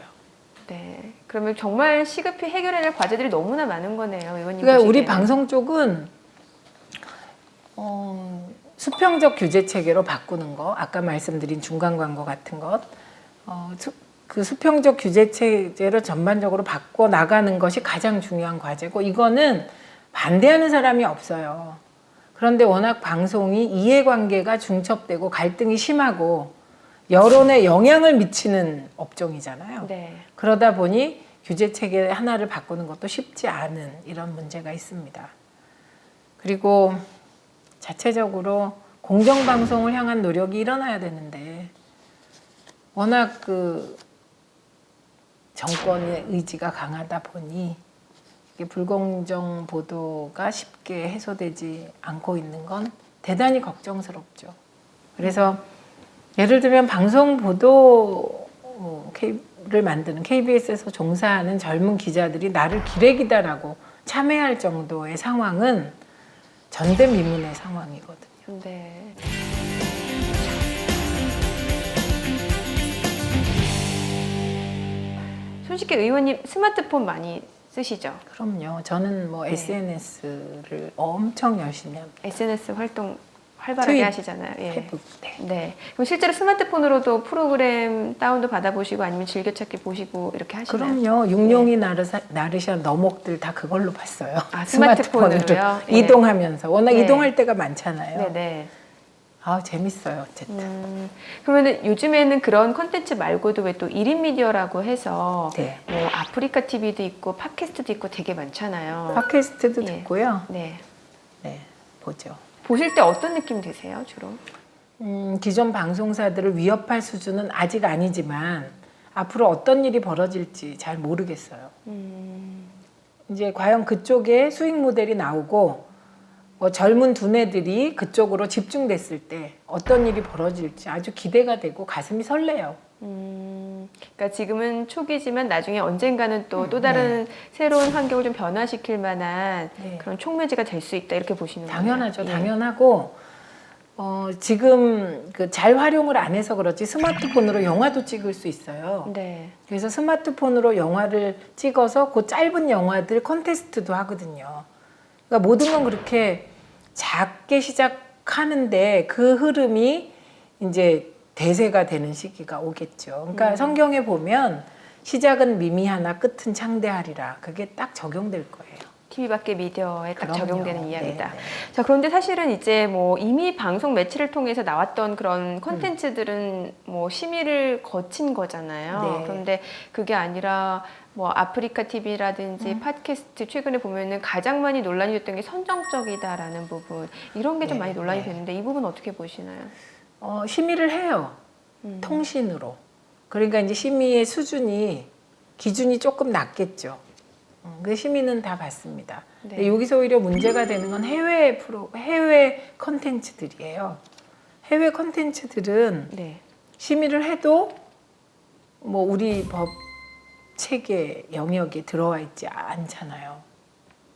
네. 그러면 정말 시급히 해결해야 할 과제들이 너무나 많은 거네요, 의원님. 그러니까 우리 보시기에는. 방송 쪽은 수평적 규제 체계로 바꾸는 거, 아까 말씀드린 중간 광고 같은 것, 그 수평적 규제 체제로 전반적으로 바꿔 나가는 것이 가장 중요한 과제고, 이거는 반대하는 사람이 없어요. 그런데 워낙 방송이 이해관계가 중첩되고 갈등이 심하고 여론에 영향을 미치는 업종이잖아요. 네. 그러다 보니 규제 체계 하나를 바꾸는 것도 쉽지 않은 이런 문제가 있습니다. 그리고 자체적으로 공정방송을 향한 노력이 일어나야 되는데 워낙 그 정권의 의지가 강하다 보니 이게 불공정 보도가 쉽게 해소되지 않고 있는 건 대단히 걱정스럽죠. 그래서 예를 들면 방송 보도를 만드는 KBS에서 종사하는 젊은 기자들이 나를 기레기다라고 참회할 정도의 상황은 전대미문의 상황이거든요. 네. 솔직히 의원님 스마트폰 많이 쓰시죠? 그럼요. 저는 뭐 SNS를 엄청 열심히 합니다. SNS 활동 활발하게 트윗, 하시잖아요. 예. 페이북. 네. 네. 그럼 실제로 스마트폰으로도 프로그램 다운도 받아보시고 아니면 즐겨찾기 보시고 이렇게 하시나요? 그럼요. 육룡이 나르샤 너목들 다 그걸로 봤어요. 아, 스마트폰으로요? 예. 이동하면서. 워낙 네. 이동할 때가 많잖아요. 네네. 아, 재밌어요. 어쨌든. 그러면 요즘에는 그런 컨텐츠 말고도 왜 또 1인 미디어라고 해서 네. 뭐 아프리카 TV도 있고 팟캐스트도 있고 되게 많잖아요. 팟캐스트도 예. 듣고요. 네. 네, 보죠. 보실 때 어떤 느낌 드세요, 주로? 기존 방송사들을 위협할 수준은 아직 아니지만 앞으로 어떤 일이 벌어질지 잘 모르겠어요. 이제 과연 그쪽에 수익 모델이 나오고 뭐 젊은 두뇌들이 그쪽으로 집중됐을 때 어떤 일이 벌어질지 아주 기대가 되고 가슴이 설레요. 그러니까 지금은 초기지만 나중에 언젠가는 또 다른 새로운 환경을 좀 변화시킬 만한 네. 그런 촉매제가 될 수 있다 이렇게 보시는 거예요? 당연하죠. 예. 당연하고 지금 그 잘 활용을 안 해서 그렇지 스마트폰으로 영화도 찍을 수 있어요. 네. 그래서 스마트폰으로 영화를 찍어서 그 짧은 영화들 콘테스트도 하거든요. 그러니까 모든 건 그렇게 작게 시작하는데 그 흐름이 이제 대세가 되는 시기가 오겠죠. 그러니까 성경에 보면 시작은 미미하나 끝은 창대하리라. 그게 딱 적용될 거예요. TV 밖의 미디어에 딱 그럼요. 적용되는 이야기다. 네, 네. 자, 그런데 사실은 이제 뭐 이미 방송 매체를 통해서 나왔던 그런 콘텐츠들은 뭐 심의를 거친 거잖아요. 네. 그런데 그게 아니라 뭐 아프리카 TV라든지 팟캐스트 최근에 보면은 가장 많이 논란이 됐던 게 선정적이다라는 부분. 이런 게 좀 네, 많이 논란이 네. 됐는데 이 부분 어떻게 보시나요? 심의를 해요. 통신으로. 그러니까 이제 심의의 기준이 조금 낮겠죠. 그 심의는 다 받습니다. 네. 근데 여기서 오히려 문제가 되는 건 해외 컨텐츠들이에요. 해외 컨텐츠들은 네. 심의를 해도 뭐 우리 법 체계 영역에 들어와 있지 않잖아요.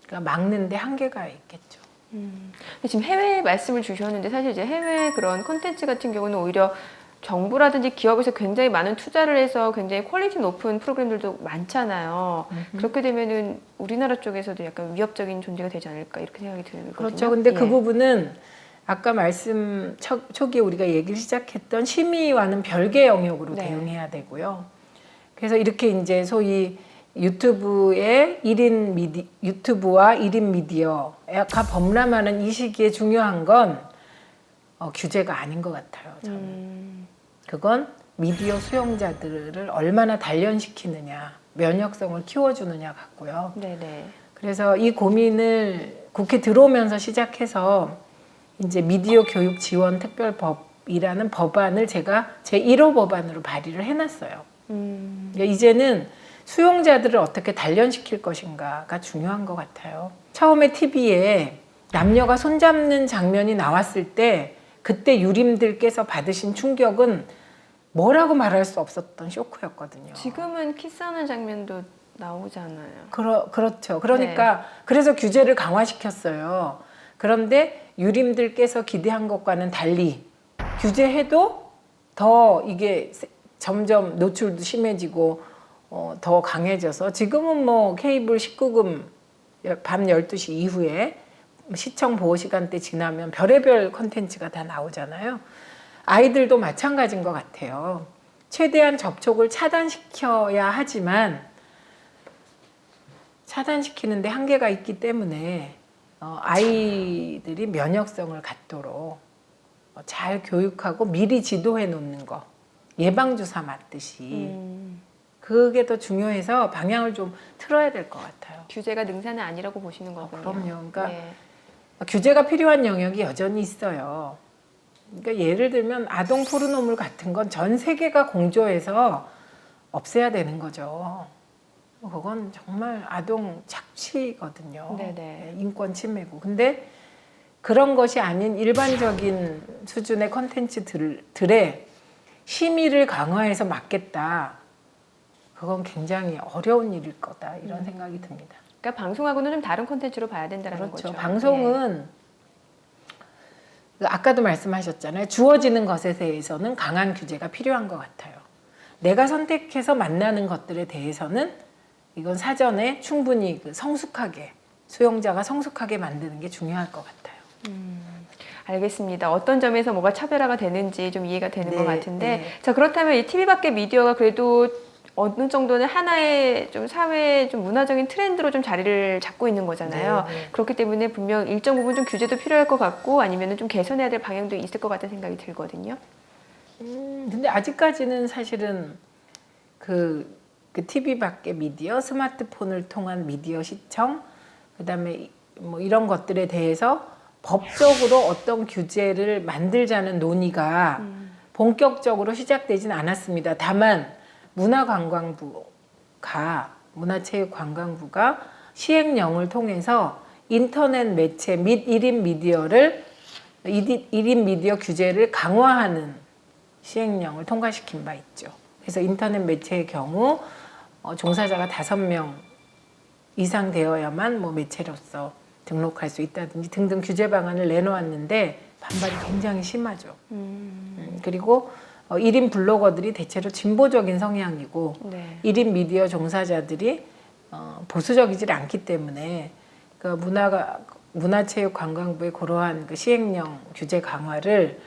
그러니까 막는데 한계가 있겠죠. 근데 지금 해외 말씀을 주셨는데 사실 이제 해외 그런 콘텐츠 같은 경우는 오히려 정부라든지 기업에서 굉장히 많은 투자를 해서 굉장히 퀄리티 높은 프로그램들도 많잖아요. 그렇게 되면은 우리나라 쪽에서도 약간 위협적인 존재가 되지 않을까 이렇게 생각이 들거든요. 그렇죠. 근데 그 예. 부분은 아까 초기에 우리가 얘기를 시작했던 심의와는 별개 영역으로 네. 대응해야 되고요. 그래서 이렇게 이제 소위 유튜브와 1인 미디어가 범람하는 이 시기에 중요한 건 규제가 아닌 것 같아요. 저는. 그건 미디어 수용자들을 얼마나 단련시키느냐, 면역성을 키워주느냐 같고요. 네네. 그래서 이 고민을 국회 들어오면서 시작해서 이제 미디어 교육 지원 특별법이라는 법안을 제가 제 1호 법안으로 발의를 해놨어요. 그러니까 이제는 수용자들을 어떻게 단련시킬 것인가가 중요한 것 같아요. 처음에 TV에 남녀가 손잡는 장면이 나왔을 때 그때 유림들께서 받으신 충격은 뭐라고 말할 수 없었던 쇼크였거든요. 지금은 키스하는 장면도 나오잖아요. 그렇죠. 그러니까 그래서 규제를 강화시켰어요. 그런데 유림들께서 기대한 것과는 달리 규제해도 더 이게 점점 노출도 심해지고 더 강해져서 지금은 뭐 케이블 19금 밤 12시 이후에 시청 보호 시간대 지나면 별의별 콘텐츠가 다 나오잖아요. 아이들도 마찬가지인 것 같아요. 최대한 접촉을 차단시켜야 하지만 차단시키는데 한계가 있기 때문에 아이들이 면역성을 갖도록 잘 교육하고 미리 지도해 놓는 거, 예방주사 맞듯이 그게 더 중요해서 방향을 좀 틀어야 될 것 같아요. 규제가 능사는 아니라고 보시는 거군요. 그럼요. 그러니까 네. 규제가 필요한 영역이 여전히 있어요. 그러니까 예를 들면 아동 포르노물 같은 건 전 세계가 공조해서 없애야 되는 거죠. 그건 정말 아동 착취거든요. 네네. 인권 침해고. 근데 그런 것이 아닌 일반적인 수준의 콘텐츠들의 심의를 강화해서 막겠다. 그건 굉장히 어려운 일일 거다. 이런 생각이 듭니다. 그러니까 방송하고는 좀 다른 콘텐츠로 봐야 된다는 그렇죠. 거죠. 방송은 아까도 말씀하셨잖아요. 주어지는 것에 대해서는 강한 규제가 필요한 것 같아요. 내가 선택해서 만나는 것들에 대해서는 이건 사전에 충분히 성숙하게 수용자가 성숙하게 만드는 게 중요할 것 같아요. 알겠습니다. 어떤 점에서 뭐가 차별화가 되는지 좀 이해가 되는 네, 것 같은데 네. 자 그렇다면 이 TV 밖의 미디어가 그래도 어느 정도는 하나의 좀 사회 좀 문화적인 트렌드로 좀 자리를 잡고 있는 거잖아요. 네, 네. 그렇기 때문에 분명 일정 부분 좀 규제도 필요할 것 같고 아니면 좀 개선해야 될 방향도 있을 것 같은 생각이 들거든요. 근데 아직까지는 사실은 그 TV 밖의 미디어, 스마트폰을 통한 미디어 시청, 그다음에 뭐 이런 것들에 대해서 법적으로 어떤 규제를 만들자는 논의가 본격적으로 시작되진 않았습니다. 다만 문화체육관광부가 시행령을 통해서 인터넷 매체 및 1인 미디어 규제를 강화하는 시행령을 통과시킨 바 있죠. 그래서 인터넷 매체의 경우 종사자가 5명 이상 되어야만 뭐 매체로서 등록할 수 있다든지 등등 규제 방안을 내놓았는데 반발이 굉장히 심하죠. 그리고 1인 블로거들이 대체로 진보적인 성향이고 네. 1인 미디어 종사자들이 보수적이질 않기 때문에 그 문화체육관광부의 그러한 그 시행령 규제 강화를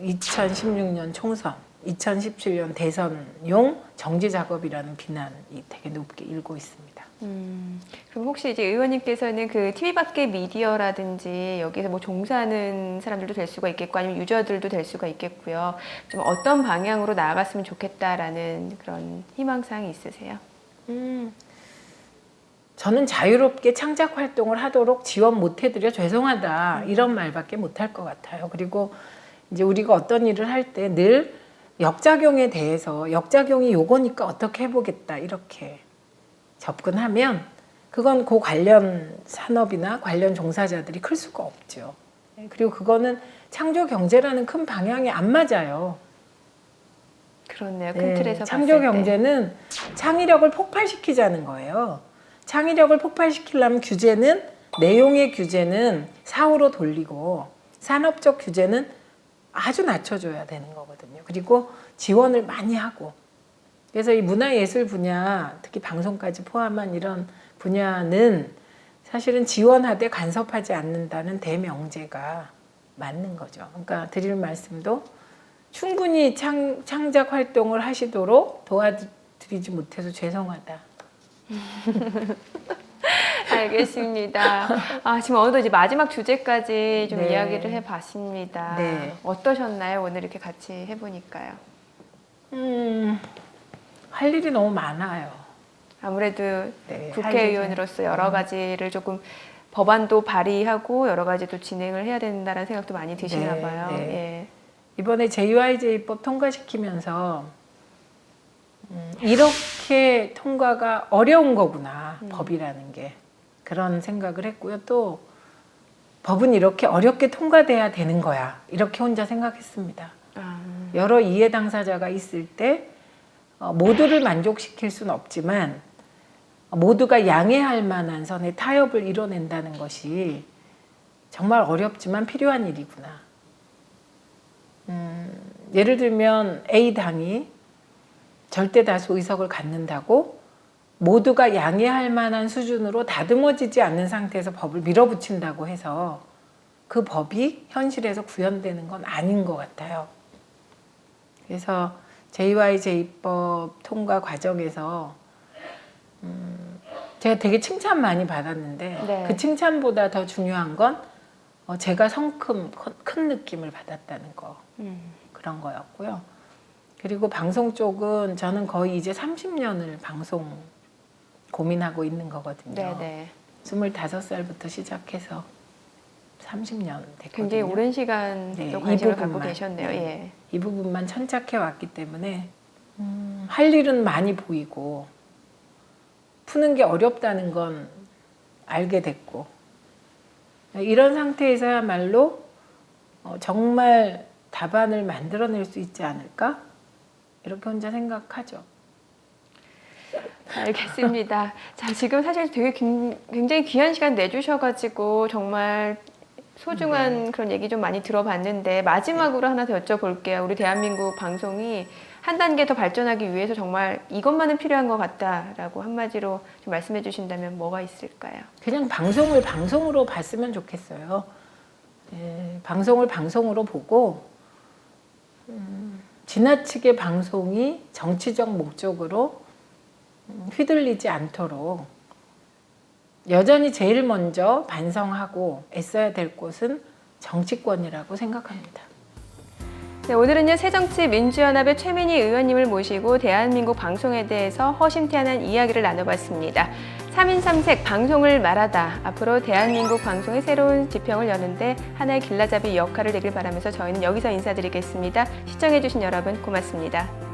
2016년 총선, 2017년 대선용 정지 작업이라는 비난이 되게 높게 일고 있습니다. 그럼 혹시 이제 의원님께서는 그 TV 밖의 미디어라든지 여기서 뭐 종사하는 사람들도 될 수가 있겠고 아니면 유저들도 될 수가 있겠고요. 좀 어떤 방향으로 나아갔으면 좋겠다라는 그런 희망사항이 있으세요? 저는 자유롭게 창작 활동을 하도록 지원 못 해드려 죄송하다 이런 말밖에 못 할 것 같아요. 그리고 이제 우리가 어떤 일을 할 때 늘 역작용에 대해서 역작용이 요거니까 어떻게 해보겠다 이렇게 접근하면 그건 그 관련 산업이나 관련 종사자들이 클 수가 없죠. 그리고 그거는 창조 경제라는 큰 방향이 안 맞아요. 그렇네요. 큰 틀에서 창조 봤을 때. 경제는 창의력을 폭발시키자는 거예요. 창의력을 폭발시키려면 내용의 규제는 사후로 돌리고 산업적 규제는 아주 낮춰줘야 되는 거거든요. 그리고 지원을 많이 하고. 그래서 이 문화예술 분야, 특히 방송까지 포함한 이런 분야는 사실은 지원하되 간섭하지 않는다는 대명제가 맞는 거죠. 그러니까 드릴 말씀도 충분히 창작 활동을 하시도록 도와드리지 못해서 죄송하다. 알겠습니다. 지금 어느덧 이제 마지막 주제까지 좀 네. 이야기를 해봤습니다. 네. 어떠셨나요? 오늘 이렇게 같이 해보니까요. 할 일이 너무 많아요. 아무래도 네, 국회의원으로서 여러 가지를 조금 법안도 발의하고 여러 가지 또 진행을 해야 된다는 생각도 많이 드시나 네, 봐요. 네. 예. 이번에 JYJ법 통과시키면서 이렇게 통과가 어려운 거구나, 법이라는 게. 그런 생각을 했고요. 또 법은 이렇게 어렵게 통과돼야 되는 거야. 이렇게 혼자 생각했습니다. 여러 이해 당사자가 있을 때 모두를 만족시킬 수는 없지만 모두가 양해할 만한 선의 타협을 이뤄낸다는 것이 정말 어렵지만 필요한 일이구나. 예를 들면 A당이 절대 다수 의석을 갖는다고 모두가 양해할 만한 수준으로 다듬어지지 않는 상태에서 법을 밀어붙인다고 해서 그 법이 현실에서 구현되는 건 아닌 것 같아요. 그래서 JYJ법 통과 과정에서 제가 되게 칭찬 많이 받았는데 네. 그 칭찬보다 더 중요한 건 제가 큰 느낌을 받았다는 거. 그런 거였고요. 그리고 방송 쪽은 저는 거의 이제 30년을 방송 고민하고 있는 거거든요. 네네. 25살부터 시작해서. 30년 됐거든요. 굉장히 오랜 시간 네, 또 이 관심을 갖고 부분만. 계셨네요. 예. 이 부분만 천착해 왔기 때문에 할 일은 많이 보이고 푸는 게 어렵다는 건 알게 됐고 이런 상태에서야말로 정말 답안을 만들어낼 수 있지 않을까? 이렇게 혼자 생각하죠. 알겠습니다. 자, 지금 사실 되게 굉장히 귀한 시간 내주셔가지고 정말 소중한 그런 얘기 좀 많이 들어봤는데 마지막으로 하나 더 여쭤볼게요. 우리 대한민국 방송이 한 단계 더 발전하기 위해서 정말 이것만은 필요한 것 같다라고 한마디로 좀 말씀해 주신다면 뭐가 있을까요? 그냥 방송을 방송으로 봤으면 좋겠어요. 예, 방송을 방송으로 보고 지나치게 방송이 정치적 목적으로 휘둘리지 않도록 여전히 제일 먼저 반성하고 애써야 될 곳은 정치권이라고 생각합니다. 네, 오늘은요 새정치민주연합의 최민희 의원님을 모시고 대한민국 방송에 대해서 허심탄회한 이야기를 나눠봤습니다. 3인 3색 방송을 말하다. 앞으로 대한민국 방송의 새로운 지평을 여는데 하나의 길라잡이 역할을 내길 바라면서 저희는 여기서 인사드리겠습니다. 시청해주신 여러분 고맙습니다.